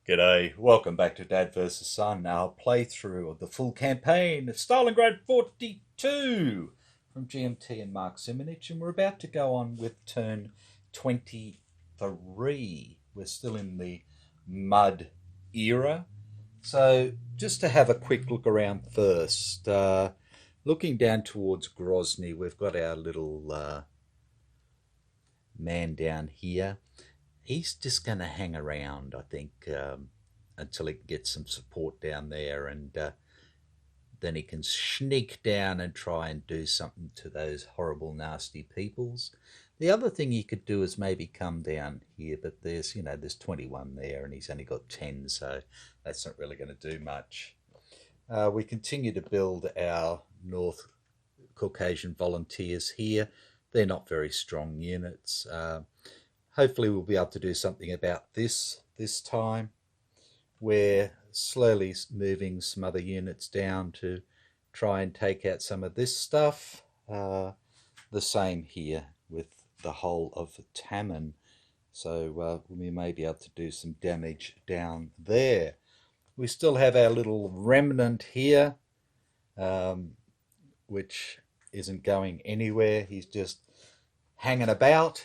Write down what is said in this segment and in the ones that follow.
G'day, welcome back to Dad vs Son, our playthrough of the full campaign of Stalingrad 42 from GMT and Mark Simonich, and we're about to go on with turn 23. We're still in the mud era, so just to have a quick look around first. Looking down towards Grozny, we've got our little man down here. He's just going to hang around, I think, until he can get some support down there, and then he can sneak down and try and do something to those horrible, nasty peoples. The other thing he could do is maybe come down here, but there's 21 there, and he's only got 10, so that's not really going to do much. We continue to build our North Caucasian volunteers here. They're not very strong units. Hopefully we'll be able to do something about this time. We're slowly moving some other units down to try and take out some of this stuff. The same here with the whole of Taman. So we may be able to do some damage down there. We still have our little remnant here, which isn't going anywhere. He's just hanging about.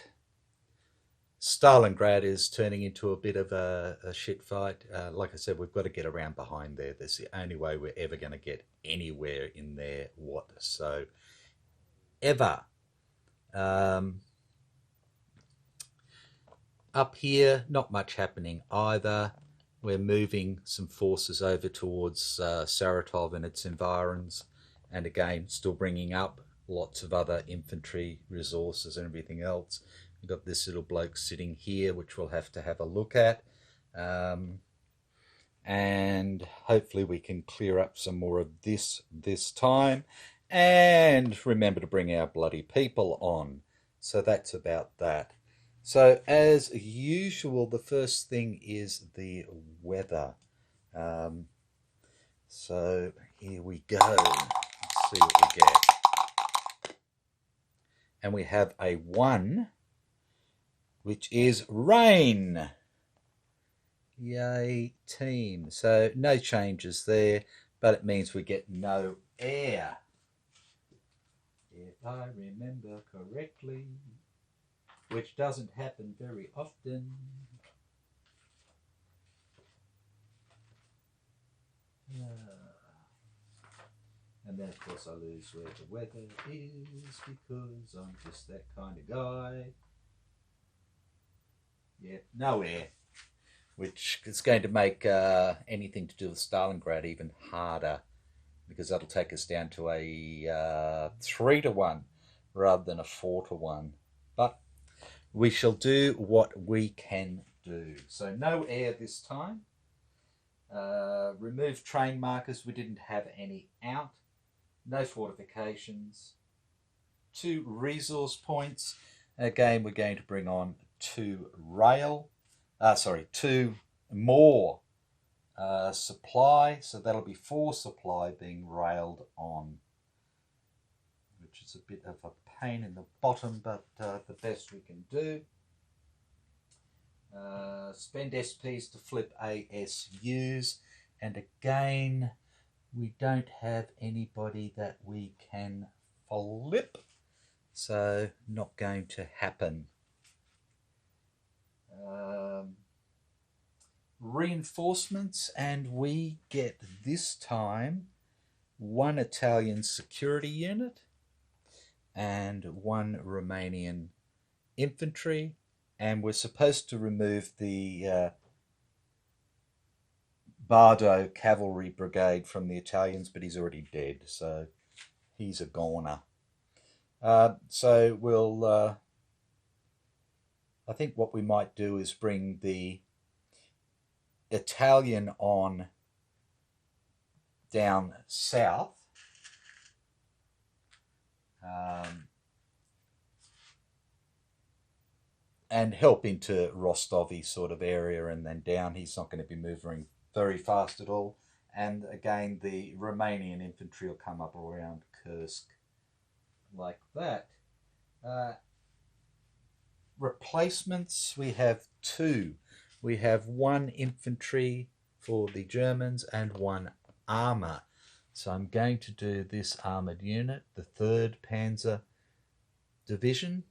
Stalingrad is turning into a bit of a shit fight. Like I said, we've got to get around behind there. That's the only way we're ever going to get anywhere in there whatsoever. Up here, not much happening either. We're moving some forces over towards Saratov and its environs, and again, still bringing up lots of other infantry resources and everything else. We've got this little bloke sitting here, which we'll have to have a look at. And hopefully we can clear up some more of this time. And remember to bring our bloody people on. So that's about that. So as usual, the first thing is the weather. So here we go. Let's see what we get. And we have a 1, which is rain. Yay, team. So no changes there, but it means we get no air, if I remember correctly, which doesn't happen very often. And then, of course, I lose where the weather is because I'm just that kind of guy. Yeah, no air, which is going to make anything to do with Stalingrad even harder, because that'll take us down to a 3-1 rather than a 4-1. But we shall do what we can do. So no air this time. Remove train markers. We didn't have any out. No fortifications. 2 resource points. Again, we're going to bring on 2 more supply. So that'll be 4 supply being railed on, which is a bit of a pain in the bottom, but the best we can do. Spend SPs to flip ASUs, and again, we don't have anybody that we can flip, so not going to happen. Reinforcements, and we get this time 1 Italian security unit and 1 Romanian infantry, and we're supposed to remove the Bardo cavalry brigade from the Italians, but he's already dead, so he's a goner. So we'll I think what we might do is bring the Italian on down south, and help into Rostovy sort of area, and then down. He's not going to be moving very fast at all. And again, the Romanian infantry will come up around Kursk like that. Uh, Replacements, we have two. We have one infantry for the Germans and one armour. So I'm going to do this armoured unit, the 3rd Panzer Division,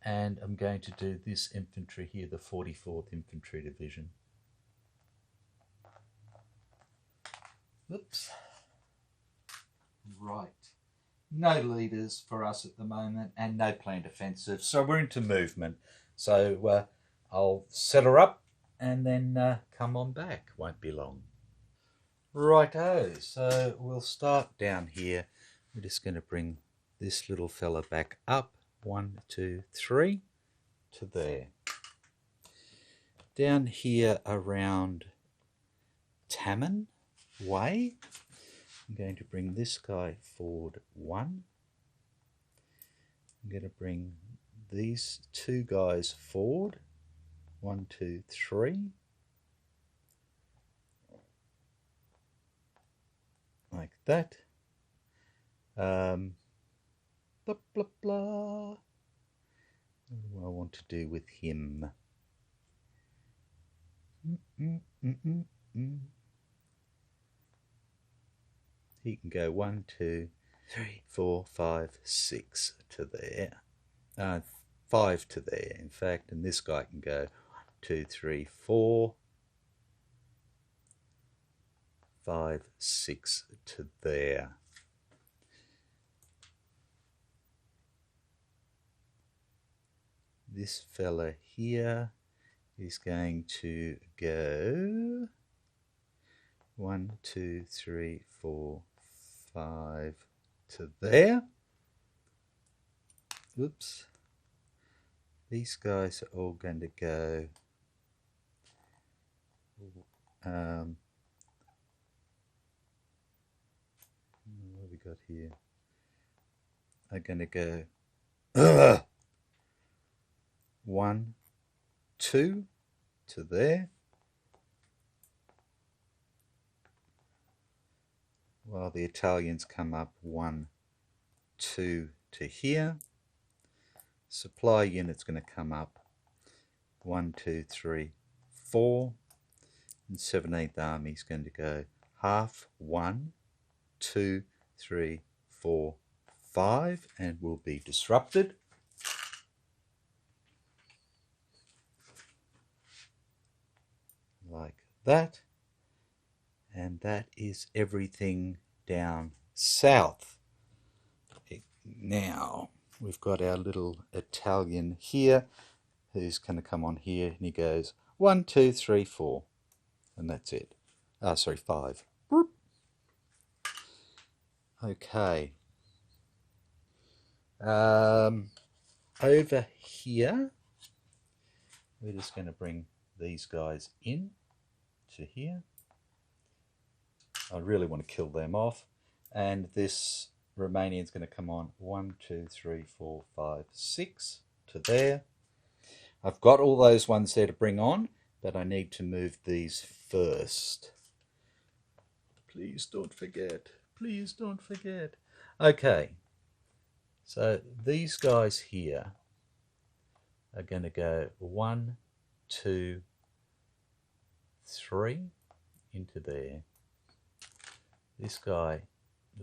and I'm going to do this infantry here, the 44th Infantry Division. Oops. Right. No leaders for us at the moment and no planned offensive, so we're into movement. So I'll set her up and then come on back. Won't be long. Righto, so we'll start down here. We're just going to bring this little fella back up. 1, 2, 3 to there. Down here around Taman Way, I'm going to bring this guy forward 1. I'm going to bring these 2 guys forward. 1, 2, 3. Like that. Blah, blah, blah. What do I want to do with him? He can go 1, 2, 3, 4, 5, 6 to there. 5 to there, in fact, and this guy can go 1, 2, 3, 4, 5, 6 to there. This fella here is going to go 1, 2, 3, 4, 5 to there. Oops. These guys are all going to go what have we got here? Are going to go 1, 2 to there, while the Italians come up 1, 2 to here. Supply unit's going to come up 1, 2, 3, 4, and 17th Army is going to go half 1, 2, 3, 4, 5, and will be disrupted. Like that. And that is everything down south. Now we've got our little Italian here who's going to come on here, and he goes 1, 2, 3, 4, and that's it. Sorry, 5. Okay. Over here, we're just going to bring these guys in to here. I really want to kill them off. And this Romanian's going to come on 1, 2, 3, 4, 5, 6 to there. I've got all those ones there to bring on, but I need to move these first. Please don't forget. Please don't forget. Okay. So these guys here are going to go 1, 2, 3 into there. This guy,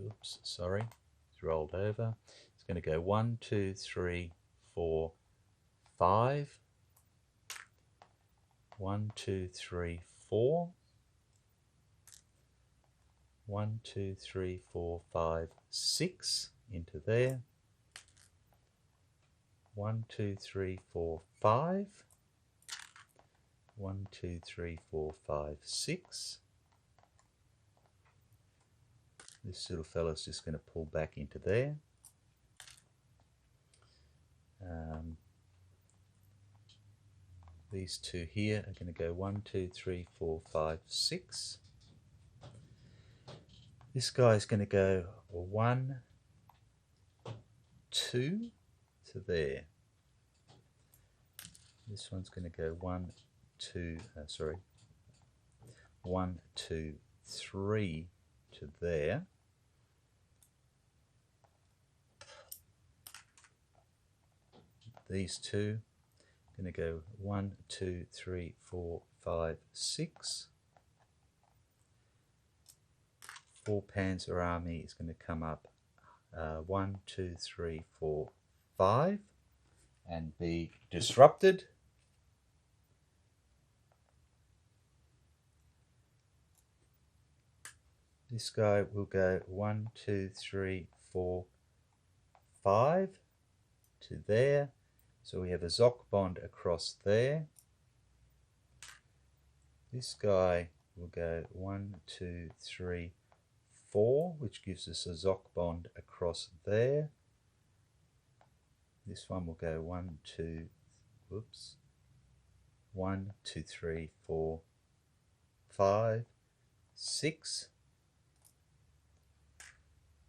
oops, sorry, it's rolled over. It's going to go 1, 2, 3, 4, 5. 1, 2, 3, 4. 1, 2, 3, 4, 5, 6 into there. 1, 2, 3, 4, 5. 1, 2, 3, 4, 5, 6. This little fella's just going to pull back into there. These 2 here are going to go 1, 2, 3, 4, 5, 6. This guy's going to go 1, 2 to there. This one's going to go 1, 2, 3 to there. These two are going to go 1, 2, 3, 4, 5, 6. 4 Panzer Army is going to come up 1, 2, 3, 4, 5 and be disrupted. This guy will go 1, 2, 3, 4, 5 to there. So we have a Zoc bond across there. This guy will go 1, 2, 3, 4, which gives us a Zoc bond across there. This one will go 1, 2, 3, 4, 5, 6.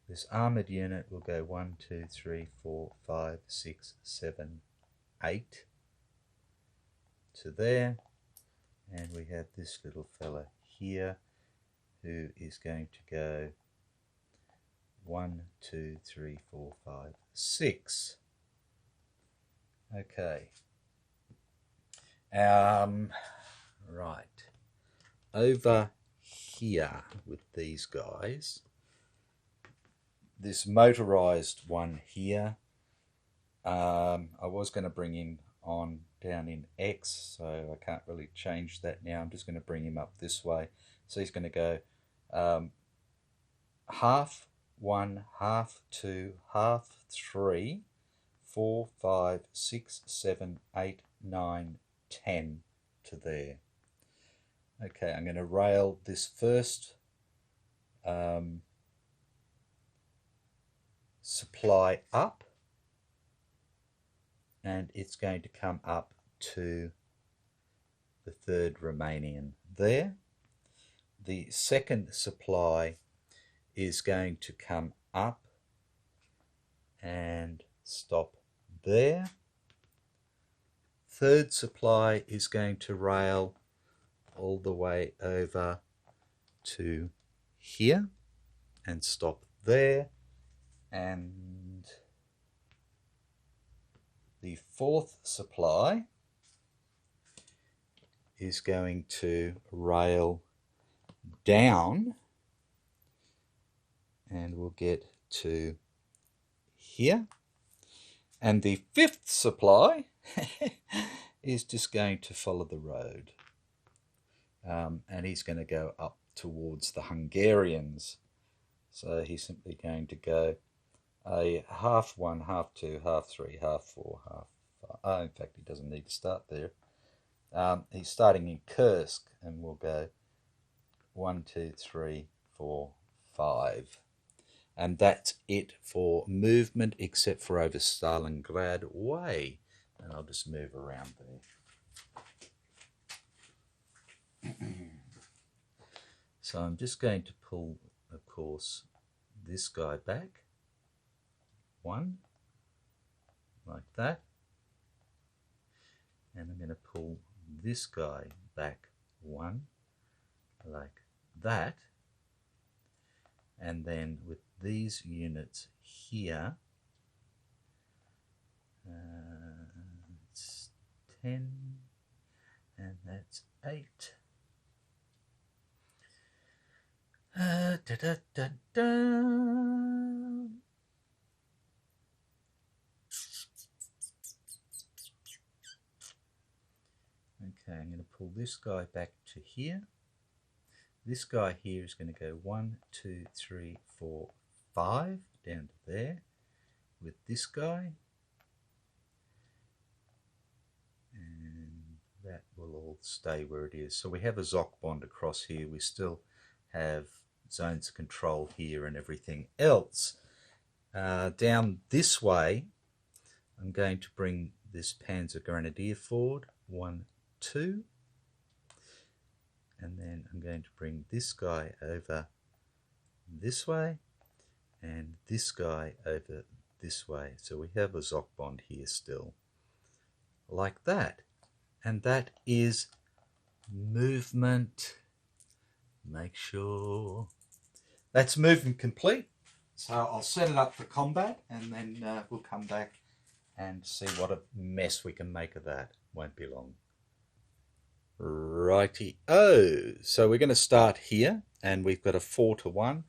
This armoured unit will go 1, 2, 3, 4, 5, 6, 7, 8 to there. And we have this little fella here who is going to go 1, 2, 3, 4, 5, 6. Okay. Right. Over here with these guys, this motorized one here, I was going to bring him on down in X, so I can't really change that now. I'm just going to bring him up this way. So he's going to go half 1, half 2, half 3, 4, 5, 6, 7, 8, 9, 10 to there. Okay, I'm going to rail this first supply up, and it's going to come up to the third Romanian there. The second supply is going to come up and stop there. Third supply is going to rail all the way over to here and stop there. And the fourth supply is going to rail down and we'll get to here. And the fifth supply is just going to follow the road. And he's going to go up towards the Hungarians. So he's simply going to go a half 1, half 2, half 3, half 4, half 5. In fact, he doesn't need to start there. He's starting in Kursk, and we'll go 1, 2, 3, 4, 5. And that's it for movement, except for over Stalingrad way. And I'll just move around there. So I'm just going to pull, of course, this guy back. 1, like that. And I'm going to pull this guy back 1, like that. And then with these units here, it's 10, and that's 8. Okay, I'm going to pull this guy back to here. This guy here is going to go 1, 2, 3, 4, 5 down to there with this guy. And that will all stay where it is. So we have a Zoc bond across here. We still have zones of control here and everything else. Down this way, I'm going to bring this Panzer Grenadier forward, 1, 2. And then I'm going to bring this guy over this way and this guy over this way. So we have a Zoc bond here still, like that. and that is movement. Make sure that's movement complete. So I'll set it up for combat, and then we'll come back and see what a mess we can make of that. Won't be long. Righty. Oh, so we're going to start here, and we've got a 4-to-1.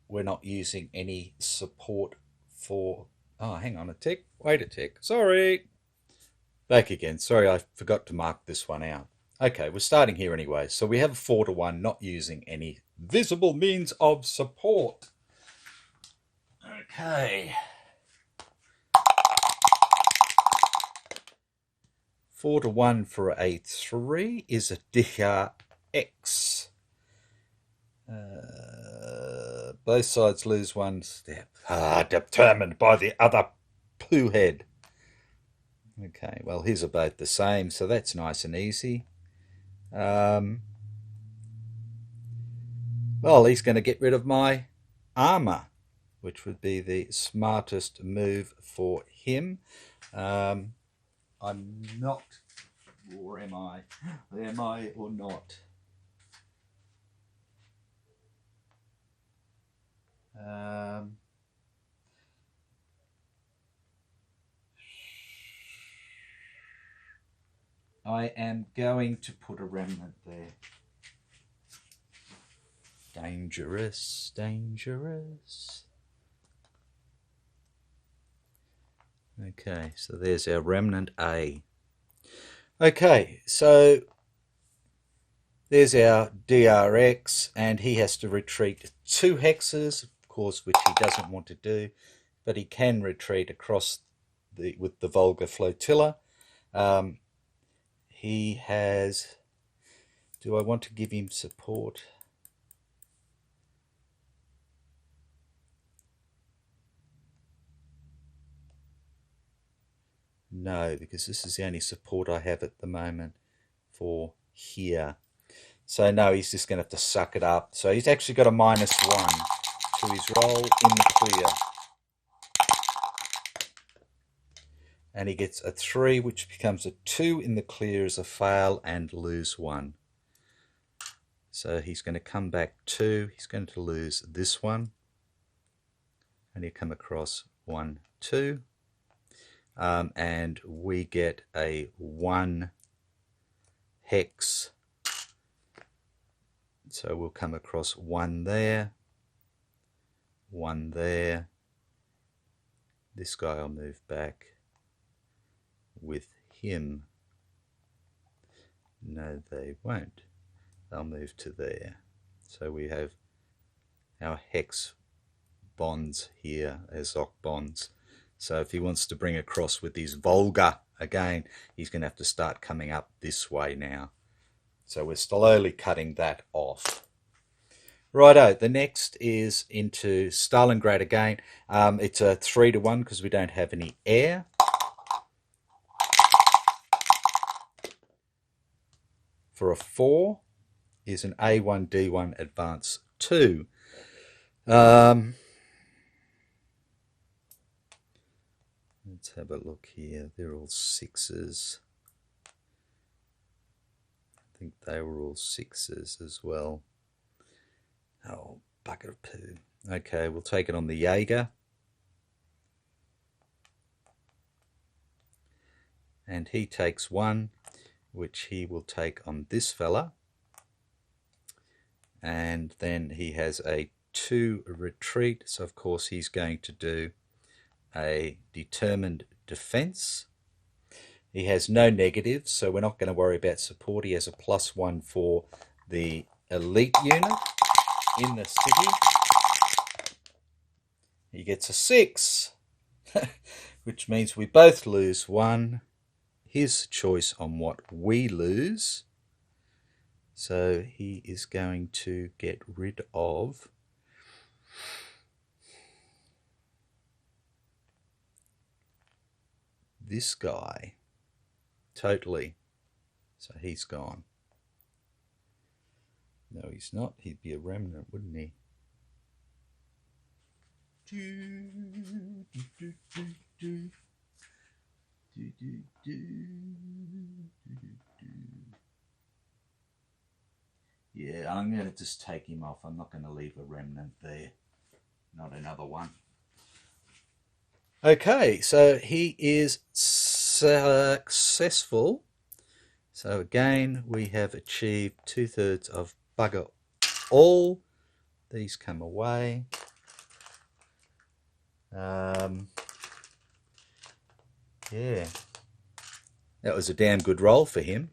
We're not using any support for... Oh, hang on a tick. Wait a tick. Sorry. Back again. Sorry, I forgot to mark this one out. Okay, we're starting here anyway. So we have a 4-to-1, not using any visible means of support. Okay. 4-to-1 for a 3 is a DRX. Both sides lose 1 step. Determined by the other poo head. Okay, well, his are both the same, so that's nice and easy. Well, he's going to get rid of my armor, which would be the smartest move for him. I'm not, or am I? Am I or not? I am going to put a remnant there. Dangerous, dangerous. Okay, so there's our remnant A. Okay, so there's our DRX, and he has to retreat 2 hexes, of course, which he doesn't want to do, but he can retreat across with the Volga flotilla. He has... Do I want to give him support? No, because this is the only support I have at the moment for here. So no, he's just going to have to suck it up. So he's actually got a -1 to his roll in the clear. And he gets a 3, which becomes a 2 in the clear as a fail and lose 1. So he's going to come back 2. He's going to lose this one. And he'll come across 1, 2. And we get a 1 hex. So we'll come across 1 there. 1 there. This guy will move back with him. No, they won't. They'll move to there. So we have our hex bonds here as Zoc bonds. So if he wants to bring across with his Volga again, he's going to have to start coming up this way now. So we're slowly cutting that off. Righto, the next is into Stalingrad again. It's a 3-to-1 because we don't have any air. For a 4 is an A1, D1, advance 2. Let's have a look here. They're all 6s. I think they were all 6s as well. Oh, bucket of poo. Okay, we'll take it on the Jaeger. And he takes 1, which he will take on this fella. And then he has a 2 retreat. So, of course, he's going to do a determined defense. He has no negatives, so we're not going to worry about support. He has a +1 for the elite unit in the city. He gets a 6, which means we both lose 1. His choice on what we lose. So he is going to get rid of this guy totally. So he's gone. No, he's not. He'd be a remnant, wouldn't he? Yeah, I'm going to just take him off. I'm not going to leave a remnant there. Not another one. Okay, so he is successful. So again, we have achieved 2/3 of bugger all. These come away. Yeah, that was a damn good roll for him.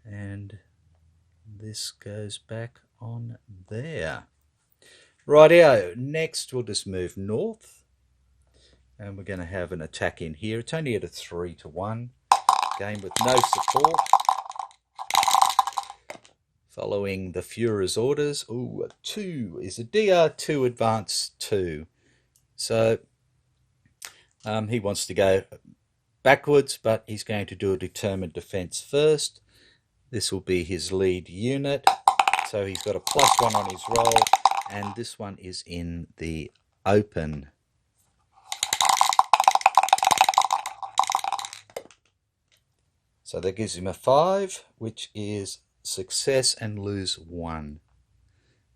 And this goes back on there. Rightio, next we'll just move north. And we're going to have an attack in here. It's only at a 3-1. Game with no support. Following the Führer's orders. Ooh, a 2 is a DR2 advance 2. So he wants to go backwards, but he's going to do a determined defense first. This will be his lead unit. So he's got a +1 on his roll, and this one is in the open. So that gives him a 5, which is success and lose 1.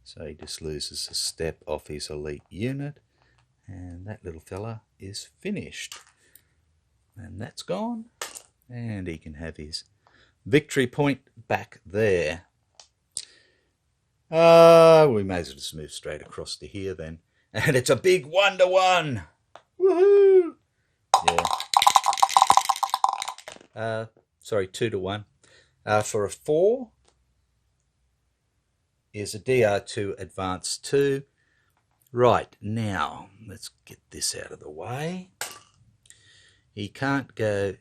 So he just loses a step off his elite unit. And that little fella is finished. And that's gone. And he can have his victory point back there. We may as well just move straight across to here then. And it's a big 1-1. Woohoo! Yeah. Sorry, 2-1. For a 4 is a DR2 advance 2. Right, now let's get this out of the way. He can't go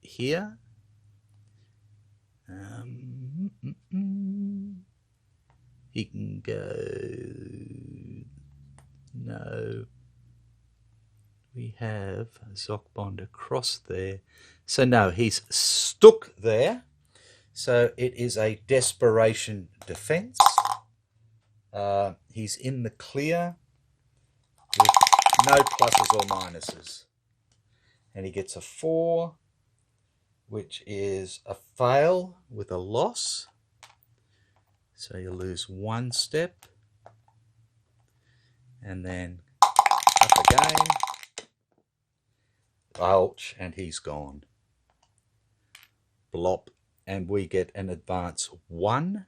here. He can go... No. We have Zockbond across there. So no, he's stuck there. So it is a desperation defense. He's in the clear with no pluses or minuses. And he gets a 4, which is a fail with a loss. So you lose 1 step. And then up again. Ouch, and he's gone. Blop. And we get an advance 1.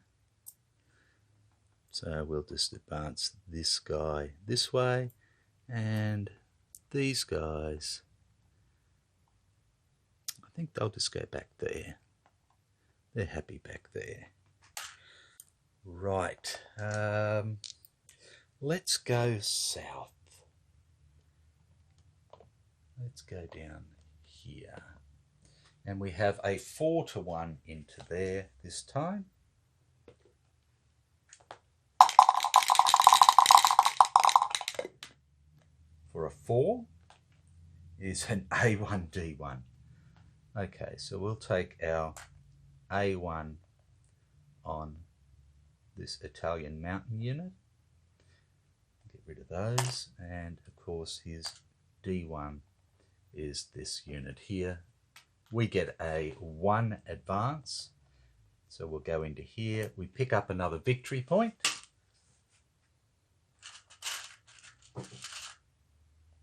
So we'll just advance this guy this way. And these guys, I think they'll just go back there. They're happy back there. Right. Let's go south. Let's go down here. And we have a 4-1 into there this time. For a 4 is an A1D1. Okay, so we'll take our A1 on this Italian mountain unit. Get rid of those. And of course his D1 is this unit here. We get a 1 advance. So we'll go into here. We pick up another victory point.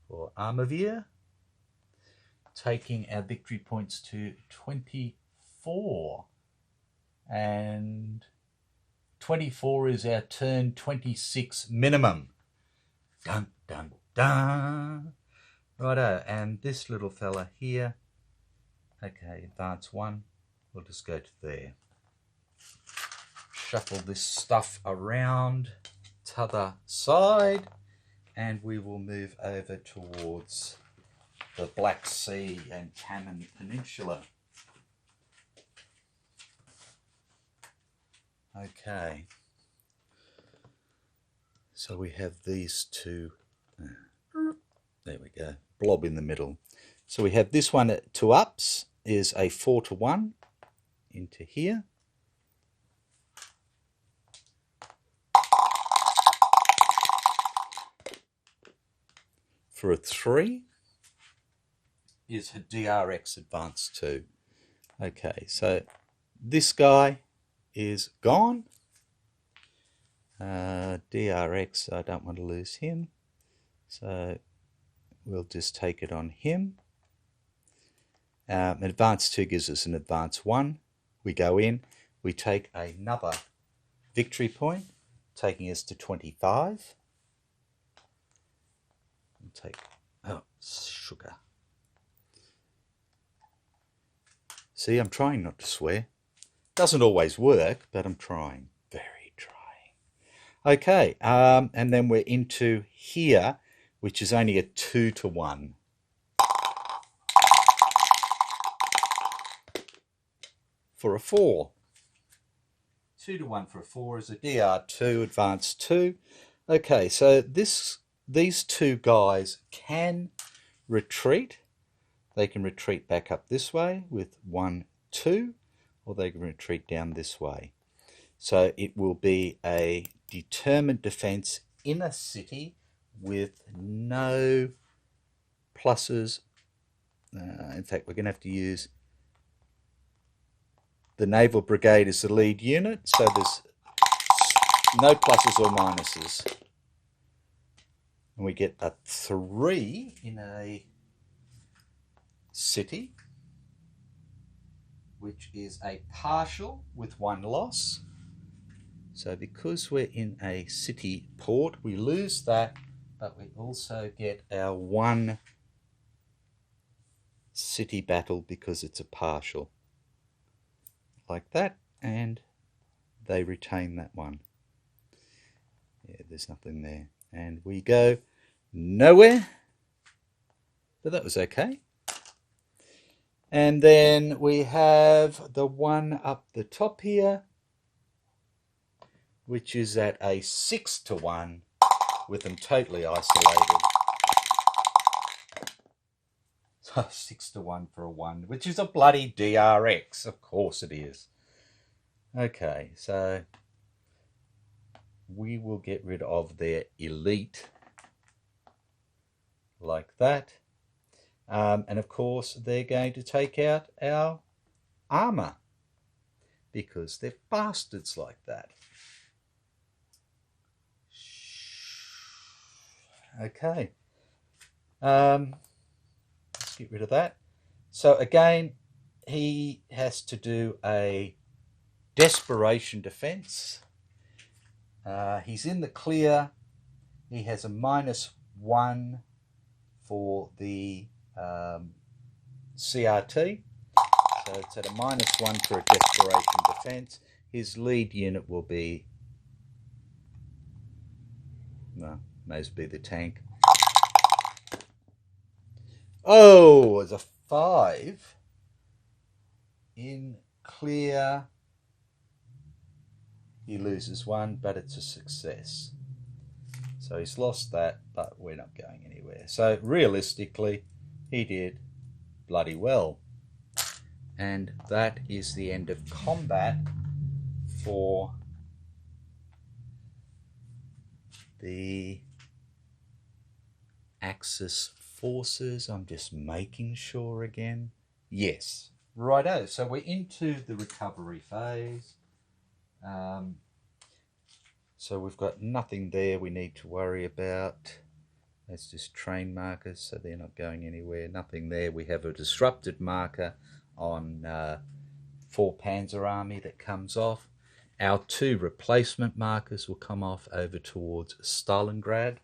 For Armavir, taking our victory points to 24. And 24 is our turn 26 minimum. Dun, dun, dun. Righto, and this little fella here, okay, advance 1, we'll just go to there. Shuffle this stuff around t'other side, and we will move over towards the Black Sea and Taman Peninsula. Okay, so we have these two, there we go, blob in the middle. So we have this one at 2 ups, is a 4-1 into here. For a 3 is DRX advance 2. Okay, so this guy is gone. DRX, I don't want to lose him. So we'll just take it on him. Advance 2 gives us an advance 1. We go in, we take another victory point, taking us to 25. We'll take, oh, sugar. See, I'm trying not to swear. Doesn't always work, but I'm trying. Very trying. Okay, and then we're into here, which is only a 2-to-1. For a 4. 2-to-1 for a 4 is a DR2, advance 2. Okay, so these two guys can retreat. They can retreat back up this way with 1, 2, or they can retreat down this way. So it will be a determined defense in a city with no pluses. In fact, we're going to have to use the Naval Brigade as the lead unit, so there's no pluses or minuses. And we get a 3 in a city, which is a partial with 1 loss. So because we're in a city port, we lose that, but we also get our 1 city battle because it's a partial. Like that, and they retain that 1. Yeah, there's nothing there. And we go nowhere, but that was okay. And then we have the one up the top here, which is at a 6-to-1 with them totally isolated. So 6-to-1 for a 1, which is a bloody DRX. Of course it is. Okay, so we will get rid of their elite like that. And of course, they're going to take out our armor because they're bastards like that. Okay. Let's get rid of that. So again, he has to do a desperation defense. He's in the clear. He has a -1 for the CRT. So it's at a -1 for a desperation defense. His lead unit will be, no, may as well be the tank. Oh, it's a 5 in clear. He loses 1, but it's a success. So he's lost that, but we're not going anywhere. So realistically, he did bloody well. And that is the end of combat for the Axis forces. I'm just making sure again. Yes, righto. So we're into the recovery phase. So we've got nothing there we need to worry about. That's just train markers, so they're not going anywhere. Nothing there. We have a disrupted marker on 4 Panzer Army that comes off. Our 2 replacement markers will come off over towards Stalingrad.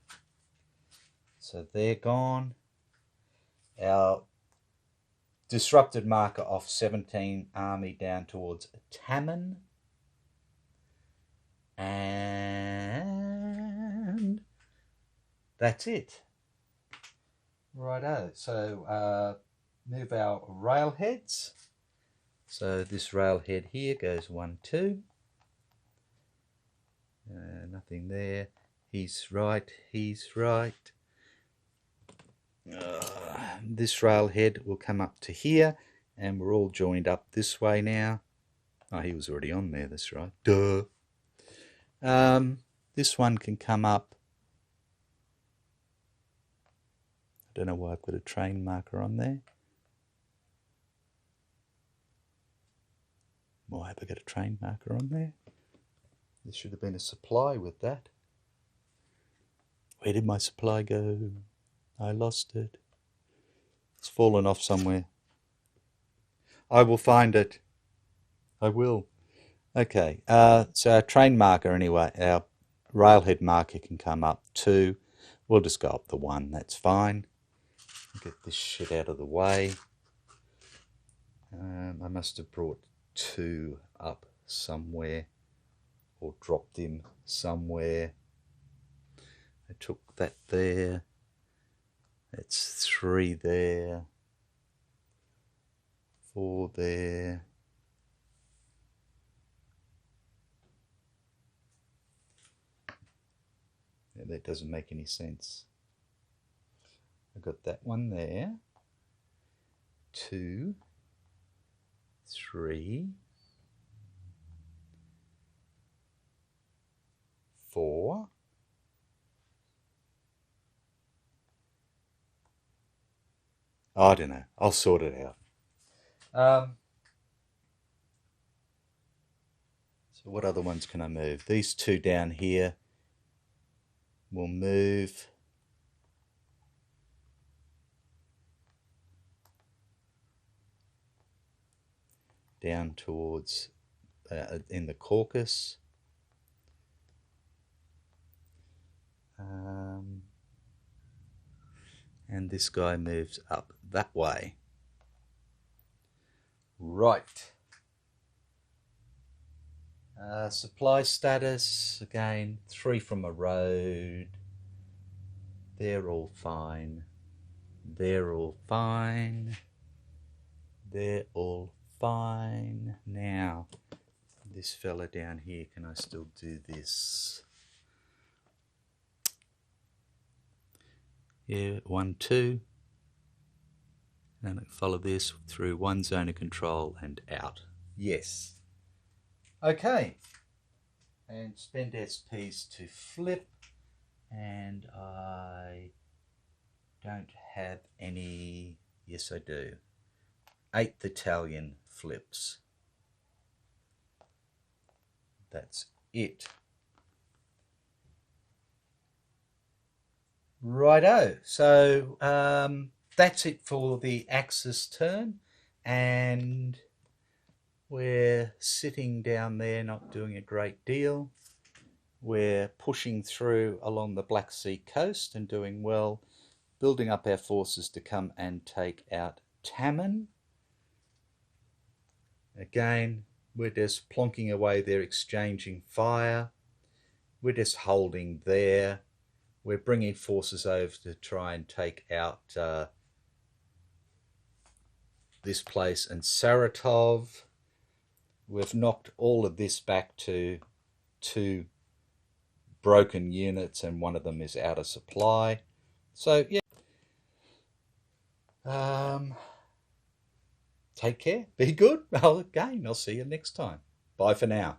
So they're gone. Our disrupted marker off 17 Army down towards Taman. And that's it. Righto. So move our railheads. So this railhead here goes 1, 2. Nothing there. He's right. He's right. This railhead will come up to here, and we're all joined up this way now. Oh, he was already on there. That's right. Duh. This one can come up. I don't know why I put a train marker on there. Why have I got a train marker on there? There should have been a supply with that. Where did my supply go? I lost it. It's fallen off somewhere. I will find it. I will. Okay, so our train marker anyway, our railhead marker can come up 2. We'll just go up the 1, that's fine. Get this shit out of the way. I must have brought 2 up somewhere or dropped him somewhere. I took that there. That's 3 there. 4 there. Yeah, that doesn't make any sense. I got that one there. 2, 3, 4. I don't know. I'll sort it out. So what other ones can I move? These 2 down here will move. Down towards in the Caucasus. And this guy moves up that way. Right. Supply status, again, 3 from a road. They're all fine. They're all fine. They're all fine. Now, this fella down here, can I still do this? Yeah, 1, 2. And I follow this through 1 zone of control and out. Yes. Okay. And spend SPs to flip. And I don't have any. Yes, I do. 8th Italian flips. That's it. Righto. So that's it for the Axis turn, and we're sitting down there not doing a great deal. We're pushing through along the Black Sea coast and doing well, building up our forces to come and take out Taman. Again, we're just plonking away there, exchanging fire. We're just holding there. We're bringing forces over to try and take out this place and Saratov. We've knocked all of this back to 2 broken units, and one of them is out of supply. So, yeah. Take care. Be good. I'll see you next time. Bye for now.